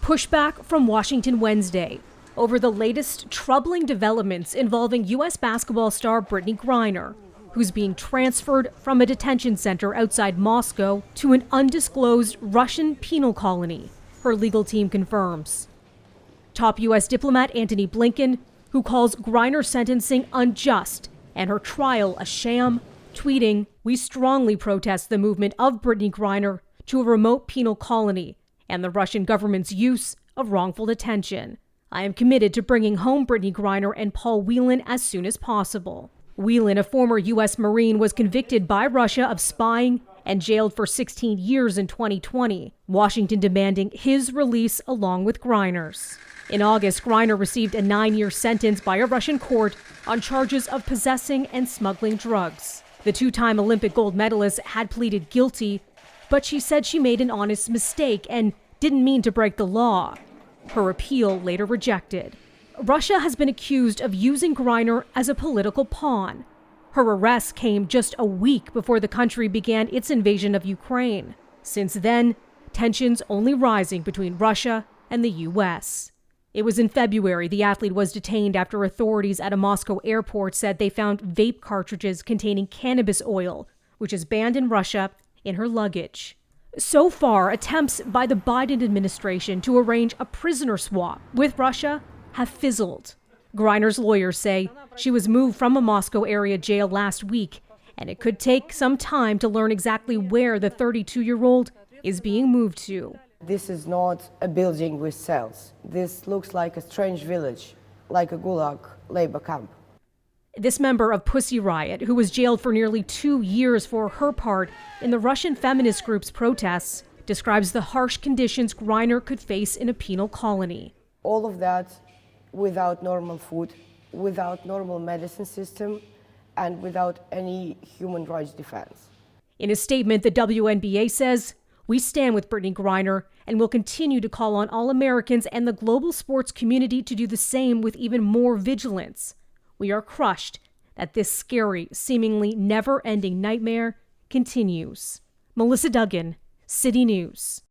Pushback from Washington Wednesday over the latest troubling developments involving U.S. basketball star Brittney Griner, who's being transferred from a detention center outside Moscow to an undisclosed Russian penal colony, her legal team confirms. Top U.S. diplomat Antony Blinken, who calls Griner's sentencing unjust and her trial a sham, tweeting, "We strongly protest the movement of Brittney Griner to a remote penal colony and the Russian government's use of wrongful detention. I am committed to bringing home Brittney Griner and Paul Whelan as soon as possible." Whelan, a former U.S. Marine, was convicted by Russia of spying and jailed for 16 years in 2020, Washington demanding his release along with Griner's. In August, Griner received a 9-year sentence by a Russian court on charges of possessing and smuggling drugs. The two-time Olympic gold medalist had pleaded guilty, but she said she made an honest mistake and didn't mean to break the law. Her appeal later rejected. Russia has been accused of using Griner as a political pawn. Her arrest came just a week before the country began its invasion of Ukraine. Since then, tensions only rising between Russia and the U.S. It was in February the athlete was detained after authorities at a Moscow airport said they found vape cartridges containing cannabis oil, which is banned in Russia, in her luggage. So far, attempts by the Biden administration to arrange a prisoner swap with Russia have fizzled. Griner's lawyers say she was moved from a Moscow area jail last week, and it could take some time to learn exactly where the 32-year-old is being moved to. This is not a building with cells. This looks like a strange village, like a Gulag labor camp. This member of Pussy Riot, who was jailed for nearly 2 years for her part in the Russian feminist group's protests, describes the harsh conditions Griner could face in a penal colony. All of that without normal food, without normal medicine system, and without any human rights defense. In a statement, the WNBA says, "We stand with Brittney Griner and will continue to call on all Americans and the global sports community to do the same with even more vigilance. We are crushed that this scary, seemingly never-ending nightmare continues." Melissa Duggan, City News.